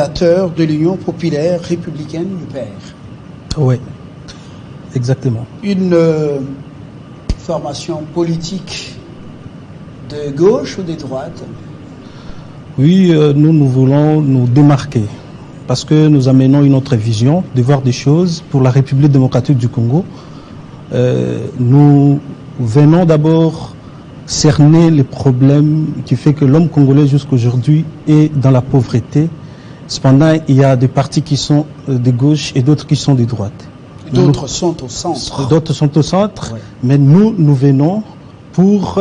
De l'Union populaire républicaine du PR. Oui, exactement. Une formation politique de gauche ou de droite? Oui, nous voulons nous démarquer parce que nous amenons une autre vision de voir des choses pour la République démocratique du Congo. Nous venons d'abord cerner les problèmes qui fait que l'homme congolais jusqu'aujourd'hui est dans la pauvreté. Cependant, il y a des partis qui sont de gauche et d'autres qui sont de droite. D'autres sont au centre. D'autres sont au centre, ouais. Mais nous venons pour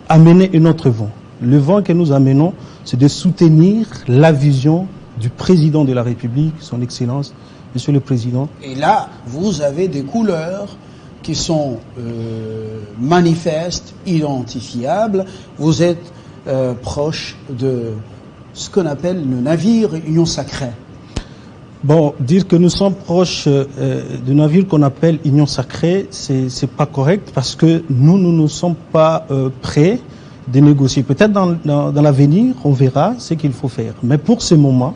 amener un autre vent. Le vent que nous amenons, c'est de soutenir la vision du président de la République, son Excellence, Monsieur le Président. Et là, vous avez des couleurs qui sont manifestes, identifiables. Vous êtes proche de ce qu'on appelle le navire Union Sacrée. Bon, dire que nous sommes proches du navire qu'on appelle Union Sacrée, c'est pas correct parce que nous ne sommes pas prêts de négocier. Peut-être dans l'avenir, on verra ce qu'il faut faire. Mais pour ce moment,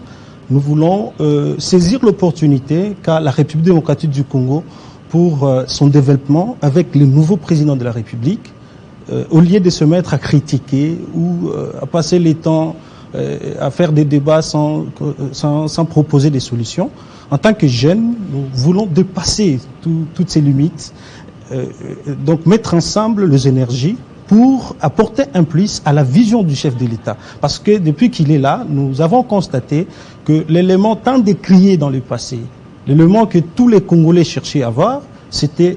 nous voulons saisir l'opportunité qu'a la République démocratique du Congo pour son développement avec le nouveau président de la République, au lieu de se mettre à critiquer ou à passer les temps à faire des débats sans proposer des solutions. En tant que jeunes, nous voulons dépasser toutes ces limites, donc mettre ensemble les énergies pour apporter un plus à la vision du chef de l'État. Parce que depuis qu'il est là, nous avons constaté que l'élément tant décrié dans le passé, l'élément que tous les Congolais cherchaient à avoir, c'était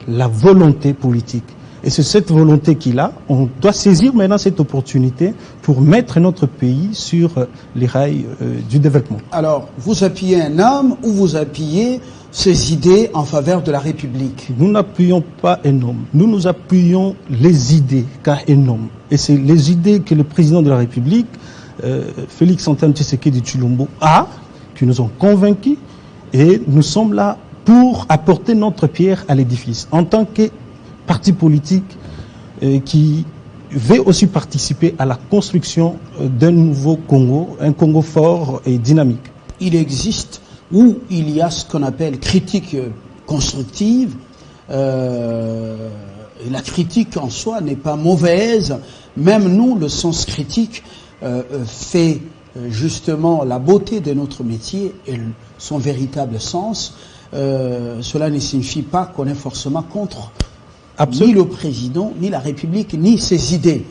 la volonté politique. Et c'est cette volonté qu'il a. On doit saisir maintenant cette opportunité pour mettre notre pays sur les rails du développement. Alors, vous appuyez un homme ou vous appuyez ces idées en faveur de la République? Nous n'appuyons pas un homme. Nous appuyons les idées qu'a un homme. Et c'est les idées que le président de la République, Félix Antoine Tshisekedi Tshilombo, a, qui nous ont convaincus. Et nous sommes là pour apporter notre pierre à l'édifice. En tant que parti politique qui veut aussi participer à la construction d'un nouveau Congo, un Congo fort et dynamique. Il existe où il y a ce qu'on appelle critique constructive. La critique en soi n'est pas mauvaise. Même nous, le sens critique fait justement la beauté de notre métier et son véritable sens. Cela ne signifie pas qu'on est forcément contre ni le président, ni la République, ni ses idées.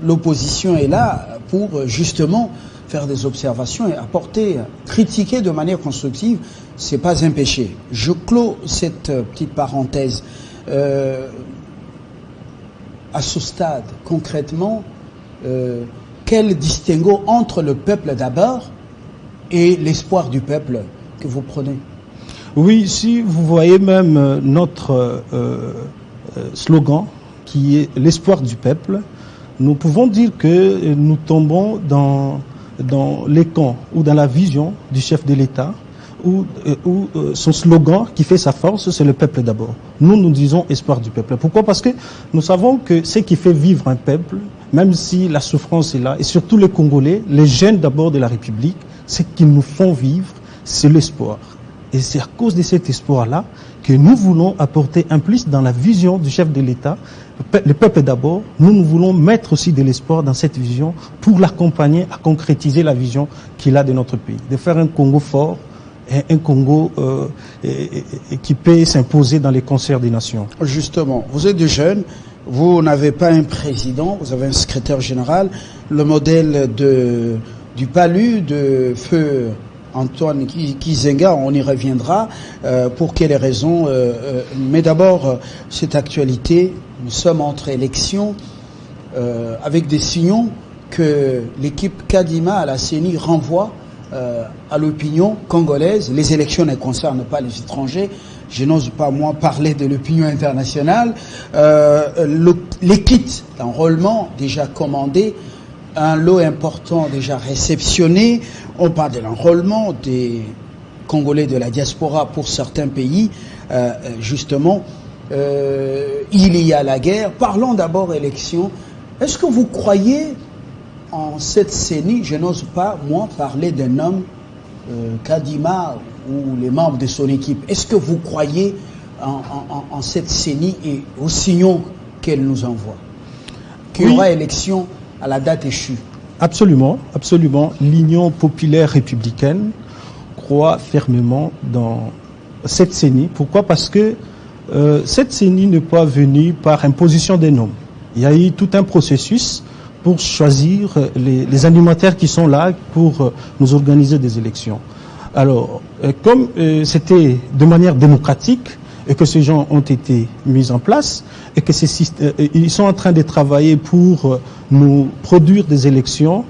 L'opposition est là pour justement faire des observations et apporter, critiquer de manière constructive, c'est pas un péché. Je clôt cette petite parenthèse. À ce stade, concrètement, quel distinguo entre le peuple d'abord et l'espoir du peuple que vous prenez? Oui, si vous voyez même notre slogan, qui est l'espoir du peuple, nous pouvons dire que nous tombons dans les camps ou dans la vision du chef de l'État, où son slogan qui fait sa force, c'est le peuple d'abord. Nous disons espoir du peuple. Pourquoi? Parce que nous savons que ce qui fait vivre un peuple, même si la souffrance est là, et surtout les Congolais, les jeunes d'abord de la République, ce qu'ils nous font vivre, c'est l'espoir. Et c'est à cause de cet espoir-là que nous voulons apporter un plus dans la vision du chef de l'État. Le peuple d'abord, nous voulons mettre aussi de l'espoir dans cette vision pour l'accompagner à concrétiser la vision qu'il a de notre pays. De faire un Congo fort, et un Congo qui peut s'imposer dans les concerts des nations. Justement, vous êtes des jeunes, vous n'avez pas un président, vous avez un secrétaire général. Le modèle du PALU, de feu Antoine Kizenga, on y reviendra, pour quelles raisons. Mais d'abord, cette actualité, nous sommes entre élections, avec des signaux que l'équipe Kadima à la CENI renvoie à l'opinion congolaise. Les élections ne concernent pas les étrangers. Je n'ose pas, moi, parler de l'opinion internationale. Les kits d'enrôlement déjà commandés, un lot important déjà réceptionné. On parle de l'enrôlement des Congolais de la diaspora pour certains pays. Justement, il y a la guerre. Parlons d'abord élections. Est-ce que vous croyez en cette CENI, je n'ose pas, moi, parler d'un homme, Kadima, ou les membres de son équipe. Est-ce que vous croyez en cette CENI et aux signaux qu'elle nous envoie? Qu'il y aura élection à la date échue? Absolument, absolument. L'Union populaire républicaine croit fermement dans cette CENI. Pourquoi? Parce que cette CENI n'est pas venue par imposition des noms. Il y a eu tout un processus pour choisir les animateurs qui sont là pour nous organiser des élections. Alors, comme c'était de manière démocratique et que ces gens ont été mis en place et que ils sont en train de travailler pour nous produire des élections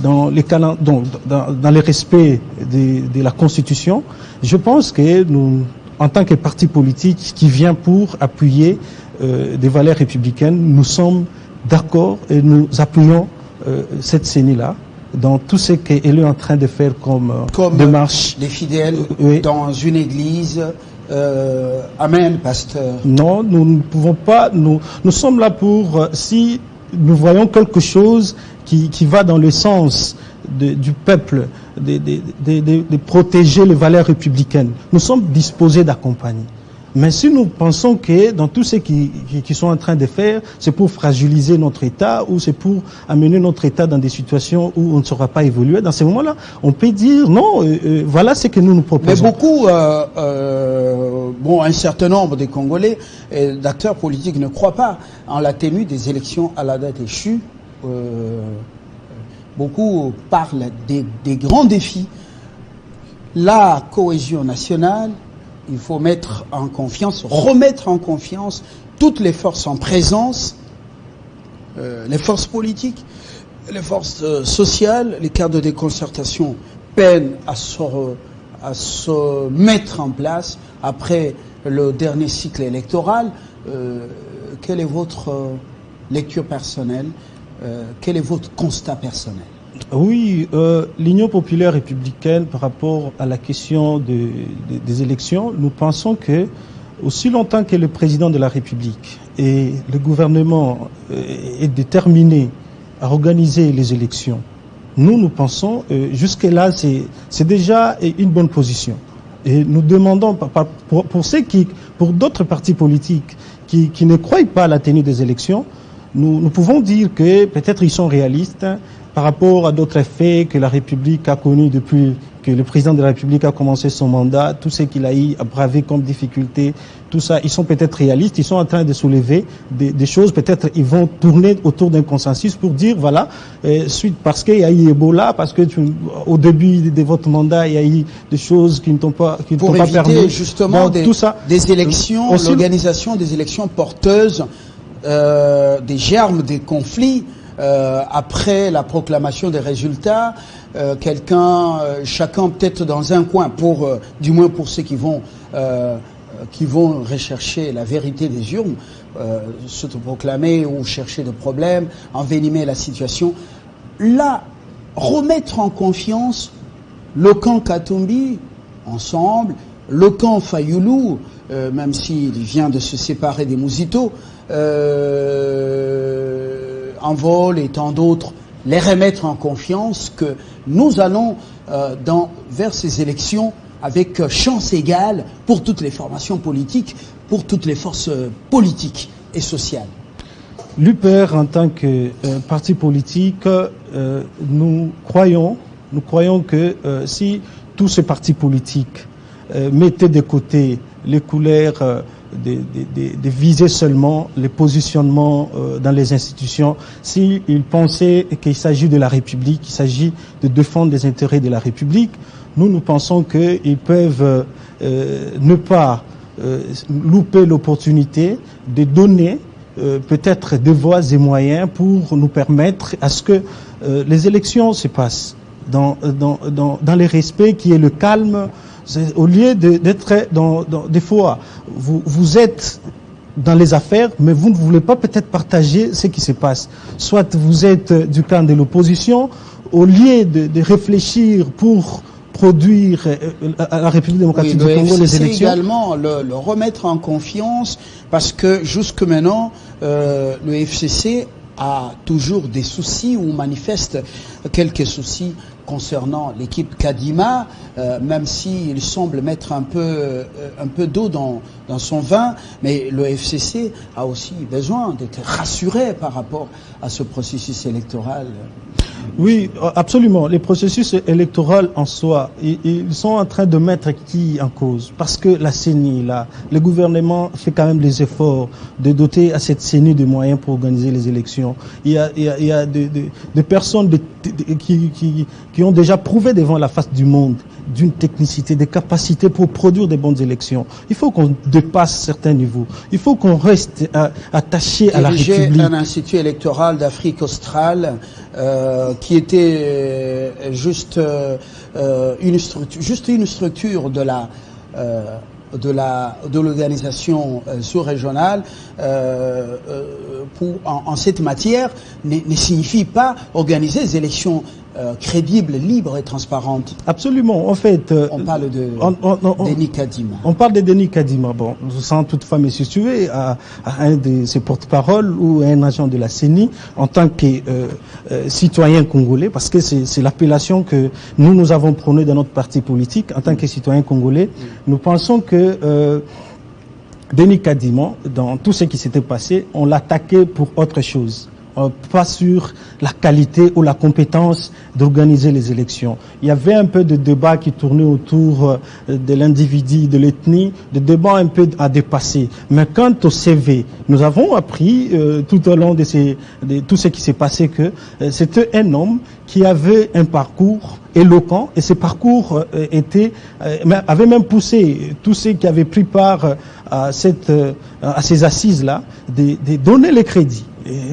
dans les respects de la Constitution, je pense que nous, en tant que parti politique qui vient pour appuyer des valeurs républicaines, nous sommes d'accord et nous appuyons cette CENI-là dans tout ce qu'elle est en train de faire comme démarche. Les fidèles dans une église. Amen, pasteur. Non, nous ne pouvons pas. Nous sommes là pour, si nous voyons quelque chose qui va dans le sens du peuple, de protéger les valeurs républicaines, nous sommes disposés d'accompagner. Mais si nous pensons que dans tout ce qu'ils sont en train de faire, c'est pour fragiliser notre État ou c'est pour amener notre État dans des situations où on ne saura pas évoluer, dans ces moments-là, on peut dire non, voilà ce que nous proposons. Mais beaucoup, un certain nombre des Congolais et d'acteurs politiques ne croient pas en la tenue des élections à la date échue. Beaucoup parlent des grands défis. La cohésion nationale. Il faut remettre en confiance toutes les forces en présence, les forces politiques, les forces sociales. Les cadres de concertation peinent à se mettre en place après le dernier cycle électoral. Quelle est votre lecture personnelle? Quel est votre constat personnel? Oui, l'Union populaire républicaine, par rapport à la question des élections, nous pensons que, aussi longtemps que le président de la République et le gouvernement est déterminé à organiser les élections, nous pensons, jusque-là, c'est déjà une bonne position. Et nous demandons, pour d'autres partis politiques qui ne croient pas à la tenue des élections, nous pouvons dire que peut-être ils sont réalistes, par rapport à d'autres faits que la République a connus depuis que le président de la République a commencé son mandat, tout ce qu'il a eu à braver comme difficulté, tout ça, ils sont peut-être réalistes, ils sont en train de soulever des choses, peut-être ils vont tourner autour d'un consensus pour dire, voilà, suite parce qu'il y a eu Ebola, parce que au début de votre mandat, il y a eu des choses qui ne t'ont pas permis. Pour éviter justement tout ça, des élections, l'organisation des élections porteuses des germes des conflits. Après la proclamation des résultats, chacun peut-être dans un coin, du moins pour ceux qui vont rechercher la vérité des urnes, se proclamer ou chercher des problèmes, envenimer la situation. Là, remettre en confiance le camp Katumbi, ensemble, le camp Fayoulou, même s'il vient de se séparer des Mouzito, Envol et tant d'autres, les remettre en confiance que nous allons vers ces élections avec chance égale pour toutes les formations politiques, pour toutes les forces politiques et sociales. L'UPR, en tant que parti politique, nous croyons que si tous ces partis politiques mettaient de côté les couleurs de viser seulement les positionnements dans les institutions, s'ils pensaient qu'il s'agit de la République, qu'il s'agit de défendre les intérêts de la République, nous pensons qu'ils peuvent ne pas louper l'opportunité de donner peut-être des voies et moyens pour nous permettre à ce que les élections se passent dans les respects qui est le calme. Au lieu d'être des fois, vous êtes dans les affaires, mais vous ne voulez pas peut-être partager ce qui se passe. Soit vous êtes du camp de l'opposition, au lieu de réfléchir pour produire à la République démocratique du Congo les élections. Également le remettre en confiance, parce que jusque maintenant, le FCC a toujours des soucis ou manifeste quelques soucis concernant l'équipe Kadima, même s'il semble mettre un peu d'eau dans son vin, mais le FCC a aussi besoin d'être rassuré par rapport à ce processus électoral. Oui, absolument. Les processus électoraux en soi, ils sont en train de mettre qui en cause? Parce que la CENI, là, le gouvernement fait quand même des efforts de doter à cette CENI de moyens pour organiser les élections. Il y a des personnes qui ont déjà prouvé devant la face du monde d'une technicité, des capacités pour produire des bonnes élections. Il faut qu'on dépasse certains niveaux. Il faut qu'on reste attaché à la République. Un institut électoral d'Afrique australe qui était juste une structure de l'organisation sous-régionale en cette matière ne signifie pas organiser des élections crédibles, libres et transparentes. Absolument. En fait, on parle de Denis Kadima. On parle de Denis Kadima. Bon, sans toutefois me situer à un de ses porte-parole ou à un agent de la CENI en tant que citoyen congolais, parce que c'est l'appellation que nous avons prônée dans notre parti politique en tant que citoyen congolais. Nous pensons que Denis Kadima, dans tout ce qui s'était passé, on l'attaquait pour autre chose. Pas sur la qualité ou la compétence d'organiser les élections. Il y avait un peu de débat qui tournait autour de l'individu, de l'ethnie, de débat un peu à dépasser. Mais quant au CV, nous avons appris tout au long de tout ce qui s'est passé que c'était un homme qui avait un parcours éloquent et ce parcours avait même poussé tous ceux qui avaient pris part à ces assises-là de donner les crédits.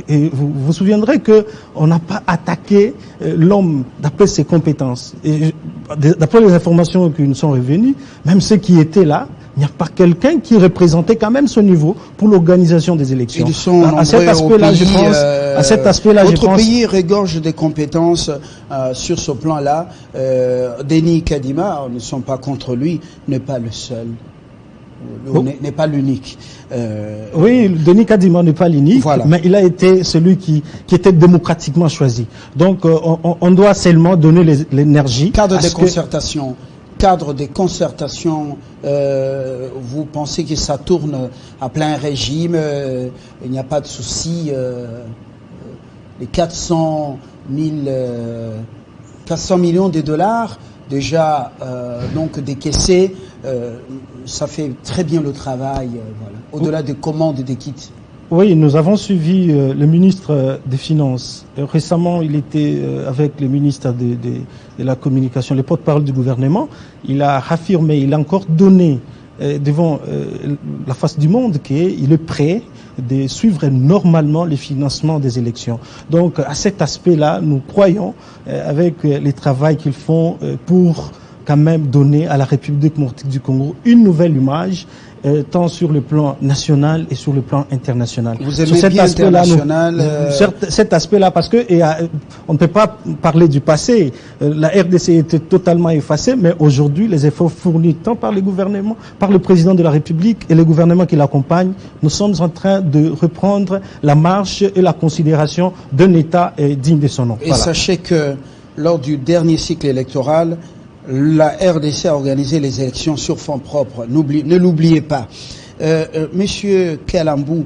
Et vous vous souviendrez que on n'a pas attaqué l'homme d'après ses compétences. Et d'après les informations qui nous sont revenues, même ceux qui étaient là, il n'y a pas quelqu'un qui représentait quand même ce niveau pour l'organisation des élections. Ils sont à cet aspect-là, je pense. À cet aspect-là, votre pays regorge des compétences sur ce plan-là. Denis Kadima, nous ne sommes pas contre lui, n'est pas le seul. N'est pas l'unique. Oui, Denis Kadima n'est pas l'unique, voilà. Mais il a été celui qui était démocratiquement choisi. Donc, on doit seulement donner l'énergie. Cadre de concertation, vous pensez que ça tourne à plein régime, il n'y a pas de souci. Les 400 millions de dollars déjà donc décaissés, ça fait très bien le travail, voilà. Au-delà des commandes et des kits. Oui, nous avons suivi le ministre des Finances. Récemment, il était avec le ministre de la Communication, les porte-parole du gouvernement. Il a affirmé, il a encore donné devant la face du monde qu'il est prêt de suivre normalement le financement des élections. Donc, à cet aspect-là, nous croyons, avec les travaux qu'ils font pour quand même donner à la République démocratique du Congo une nouvelle image, tant sur le plan national et sur le plan international. Vous aimez cet bien international cet aspect-là, parce que on ne peut pas parler du passé. La RDC était totalement effacée, mais aujourd'hui, les efforts fournis tant par le gouvernement, par le président de la République et le gouvernement qui l'accompagne, nous sommes en train de reprendre la marche et la considération d'un État digne de son nom. Et voilà. Sachez que lors du dernier cycle électoral, la RDC a organisé les élections sur fonds propres. Ne l'oubliez pas. Monsieur Kalambou,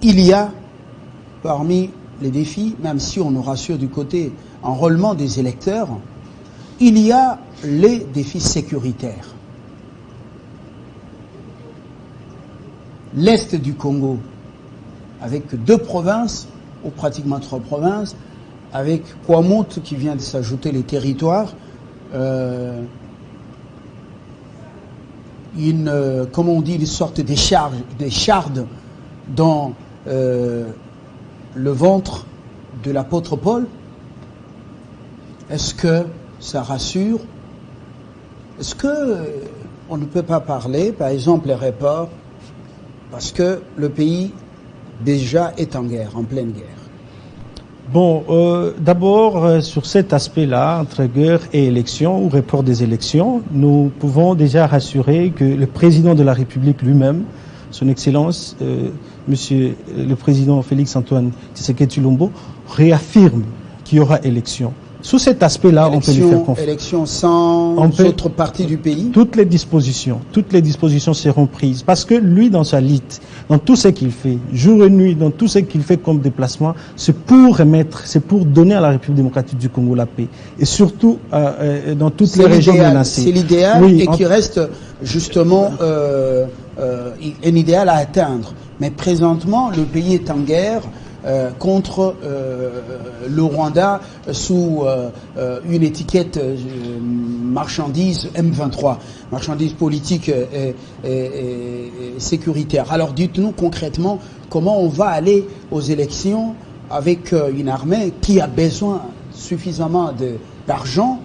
il y a parmi les défis, même si on nous rassure du côté enrôlement des électeurs, il y a les défis sécuritaires. L'Est du Congo, avec 2 provinces, ou pratiquement 3 provinces, avec Kouamout qui vient de s'ajouter les territoires, comment on dit, une sorte des chardes dans le ventre de l'apôtre Paul. Est-ce que ça rassure? Est-ce que on ne peut pas parler, par exemple, les reports, parce que le pays déjà est en guerre, en pleine guerre? Bon, d'abord, sur cet aspect-là, entre guerre et élection, ou report des élections, nous pouvons déjà rassurer que le président de la République lui-même son Excellence, Monsieur le Président Félix-Antoine Tshisekedi Tshilombo, réaffirme qu'il y aura élection. Sous cet aspect-là, on peut lui faire confiance. Élection sans autre partie du pays. Toutes les dispositions seront prises. Parce que lui, dans sa lutte, dans tout ce qu'il fait, jour et nuit, dans tout ce qu'il fait comme déplacement, c'est pour donner à la République démocratique du Congo la paix. Et surtout, dans toutes les régions menacées. C'est l'idéal, oui, et qui reste justement un idéal à atteindre. Mais présentement, le pays est en guerre contre le Rwanda sous une étiquette marchandise M23, marchandise politique et sécuritaire. Alors dites-nous concrètement comment on va aller aux élections avec une armée qui a besoin suffisamment d'argent.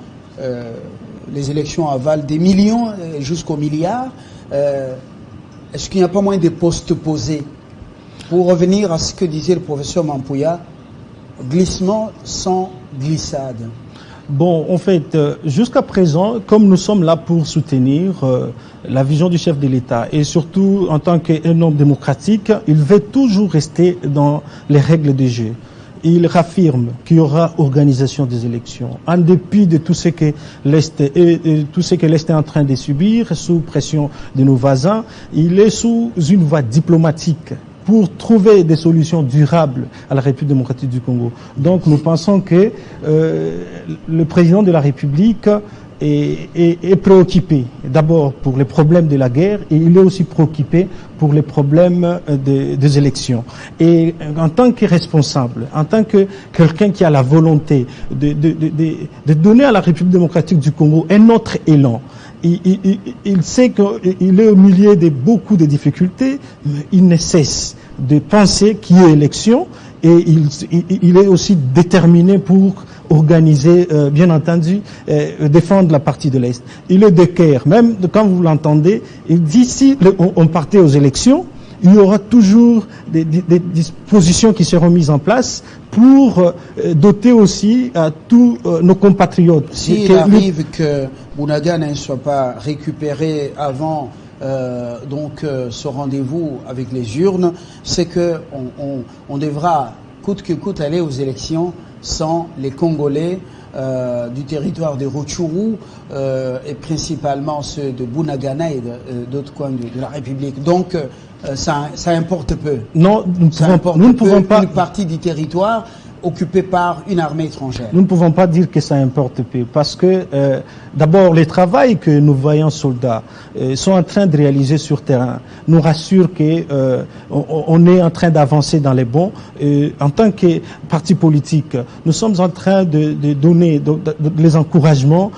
Les élections avalent des millions jusqu'aux milliards. Est-ce qu'il n'y a pas moins de postes posés? Pour revenir à ce que disait le professeur Mampouya, glissement sans glissade. Bon, en fait, jusqu'à présent, comme nous sommes là pour soutenir la vision du chef de l'État et surtout en tant qu'un homme démocratique, il veut toujours rester dans les règles du jeu. Il réaffirme qu'il y aura organisation des élections, en dépit de tout ce que l'Est est en train de subir, sous pression de nos voisins. Il est sous une voie diplomatique pour trouver des solutions durables à la République démocratique du Congo. Donc nous pensons que le président de la République est préoccupé d'abord pour les problèmes de la guerre et il est aussi préoccupé pour les problèmes des élections. Et en tant que responsable, en tant que quelqu'un qui a la volonté de donner à la République démocratique du Congo un autre élan, il sait qu'il est au milieu de beaucoup de difficultés, mais il ne cesse de penser qu'il y a élection et il est aussi déterminé pour organiser, bien entendu, défendre la partie de l'Est. Il est de cœur, même quand vous l'entendez, il dit si on partait aux élections, il y aura toujours des dispositions qui seront mises en place pour doter aussi à tous nos compatriotes. S'il arrive que Bunagana ne soit pas récupéré avant ce rendez-vous avec les urnes, c'est que on devra coûte que coûte aller aux élections sans les Congolais du territoire de Rutshuru et principalement ceux de Bunagana et d'autres coins de la République. Donc ça importe peu. Non, nous ne pouvons pas. Une partie du territoire occupée par une armée étrangère. Nous ne pouvons pas dire que ça importe peu, parce que d'abord les travaux que nos vaillants soldats sont en train de réaliser sur terrain nous rassurent que on est en train d'avancer dans les bons. En tant que parti politique, nous sommes en train de donner les encouragements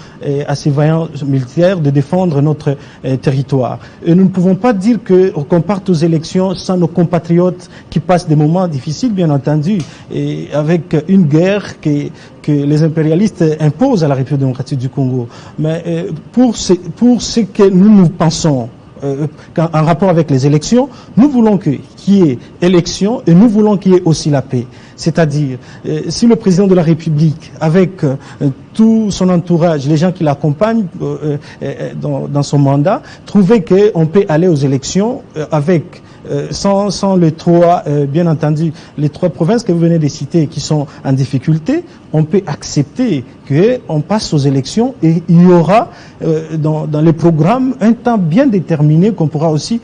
à ces vaillants militaires de défendre notre territoire. Et nous ne pouvons pas dire qu'on parte aux élections sans nos compatriotes qui passent des moments difficiles, bien entendu, et avec une guerre que les impérialistes imposent à la République démocratique du Congo. Mais pour ce que nous pensons en rapport avec les élections, nous voulons qu'il y ait élection et nous voulons qu'il y ait aussi la paix. C'est-à-dire, si le président de la République, avec tout son entourage, les gens qui l'accompagnent dans son mandat, trouvait qu'on peut aller aux élections avec sans les trois, bien entendu, les trois provinces que vous venez de citer qui sont en difficulté, on peut accepter qu'on passe aux élections et il y aura dans les programmes un temps bien déterminé qu'on pourra aussi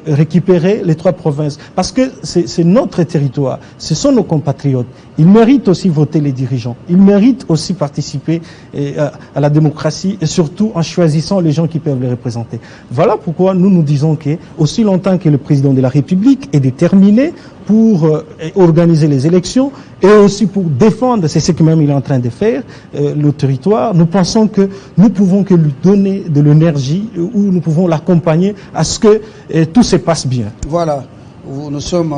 récupérer les trois provinces. Parce que c'est notre territoire, ce sont nos compatriotes. Ils méritent aussi voter les dirigeants. Ils méritent aussi participer à la démocratie et surtout en choisissant les gens qui peuvent les représenter. Voilà pourquoi nous disons que aussi longtemps que le président de la République est déterminé pour organiser les élections et aussi pour défendre, c'est ce que même il est en train de faire, le territoire, nous pensons que nous pouvons que lui donner de l'énergie ou nous pouvons l'accompagner à ce que tout se passe bien. Voilà. Nous sommes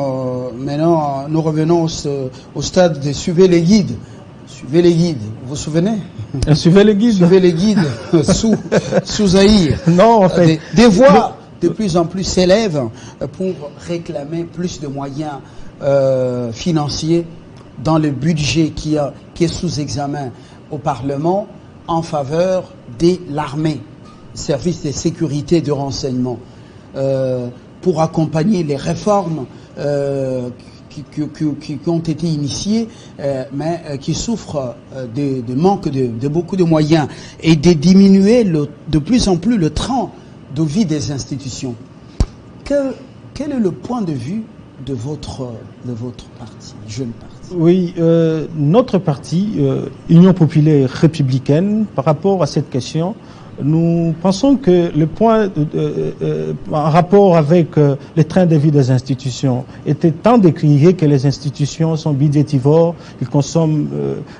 maintenant, nous revenons au stade de suivre les guides. Suivez les guides, vous vous souvenez? Suivez les guides. Suivez les guides sous Zaïre. Non, en fait. Des voix de plus en plus s'élèvent pour réclamer plus de moyens financiers dans le budget qui est sous examen au Parlement en faveur de l'armée, service de sécurité et de renseignement. pour accompagner les réformes qui ont été initiées, mais qui souffrent de manque de beaucoup de moyens et de diminuer de plus en plus le train de vie des institutions. Quel est le point de vue de votre parti, jeune parti? Oui, notre parti, Union populaire républicaine, par rapport à cette question, nous pensons que le point en rapport avec les trains de vie des institutions était tant décrié que les institutions sont budgétivores, ils consomment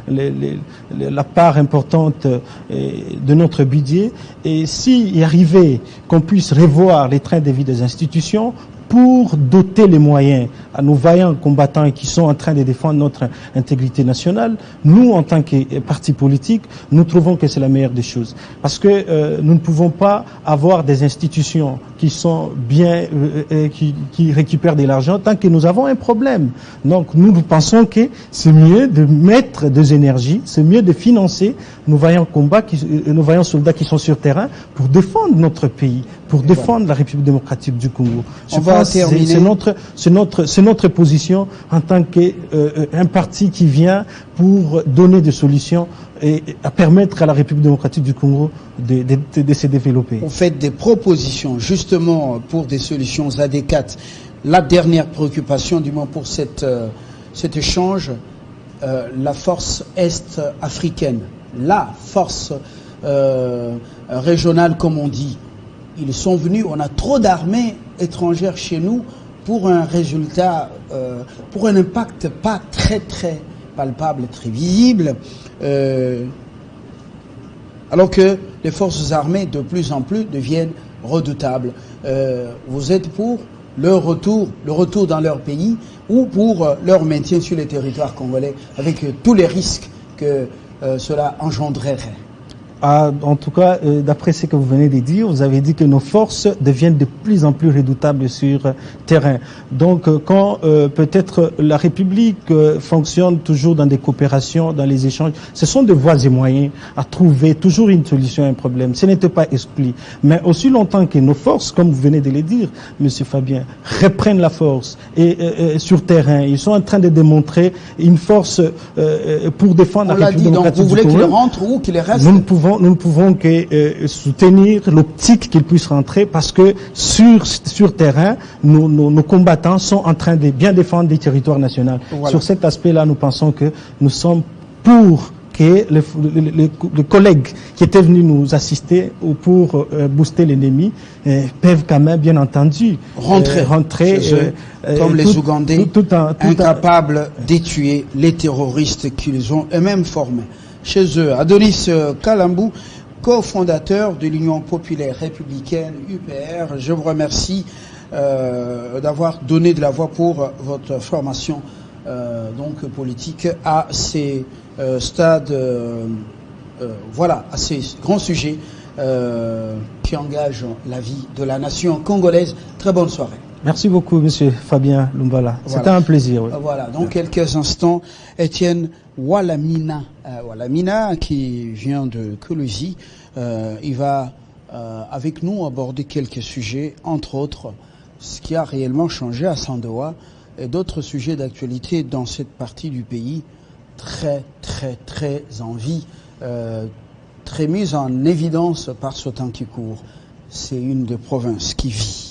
la part importante de notre budget. Et s'il y arrivait qu'on puisse revoir les trains de vie des institutions pour doter les moyens à nos vaillants combattants qui sont en train de défendre notre intégrité nationale, nous, en tant que parti politique, nous trouvons que c'est la meilleure des choses. Parce que nous ne pouvons pas avoir des institutions qui sont bien, qui récupèrent de l'argent tant que nous avons un problème. Donc, nous pensons que c'est mieux de mettre des énergies, c'est mieux de financer nos vaillants combats, nos vaillants soldats qui sont sur terrain pour défendre notre pays, pour défendre la République démocratique du Congo. C'est notre position en tant qu'un parti qui vient pour donner des solutions et à permettre à la République démocratique du Congo de se développer. Vous faites des propositions justement pour des solutions adéquates. La dernière préoccupation, du moins pour cet échange, la force est-africaine, la force régionale comme on dit. Ils sont venus, on a trop d'armées étrangères chez nous pour un résultat, pour un impact pas très palpable, très visible, alors que les forces armées de plus en plus deviennent redoutables. Vous êtes pour le retour dans leur pays ou pour leur maintien sur les territoires congolais avec tous les risques que cela engendrerait? En tout cas, d'après ce que vous venez de dire, vous avez dit que nos forces deviennent de plus en plus redoutables sur terrain. Donc, quand peut-être la République fonctionne toujours dans des coopérations, dans les échanges, ce sont des voies et moyens à trouver toujours une solution à un problème. Ce n'était pas exclu. Mais aussi longtemps que nos forces, comme vous venez de le dire, Monsieur Fabien, reprennent la force et sur terrain, ils sont en train de démontrer une force pour défendre la République démocratique du Congo. Vous voulez qu'ils rentrent ou qu'ils restent? Nous ne pouvons que soutenir l'optique qu'ils puissent rentrer parce que sur terrain, nos combattants sont en train de bien défendre des territoires nationaux. Voilà. Sur cet aspect-là, nous pensons que nous sommes pour que les collègues qui étaient venus nous assister ou pour booster l'ennemi peuvent quand même, bien entendu, rentrer comme les Ougandais, incapables d'étuer les terroristes qu'ils ont eux-mêmes formés chez eux. Adonis Kalambou, cofondateur de l'Union populaire républicaine UPR, je vous remercie d'avoir donné de la voix pour votre formation donc politique à ces stades, voilà, à ces grands sujets qui engagent la vie de la nation congolaise. Très bonne soirée. Merci beaucoup, Monsieur Fabien Lumbala. Voilà. C'était un plaisir. Oui. Voilà. Dans quelques instants, Étienne Walamina, qui vient de Koulouzi, il va avec nous aborder quelques sujets, entre autres ce qui a réellement changé à Sandoa et d'autres sujets d'actualité dans cette partie du pays très en vie, très mise en évidence par ce temps qui court. C'est une des provinces qui vit.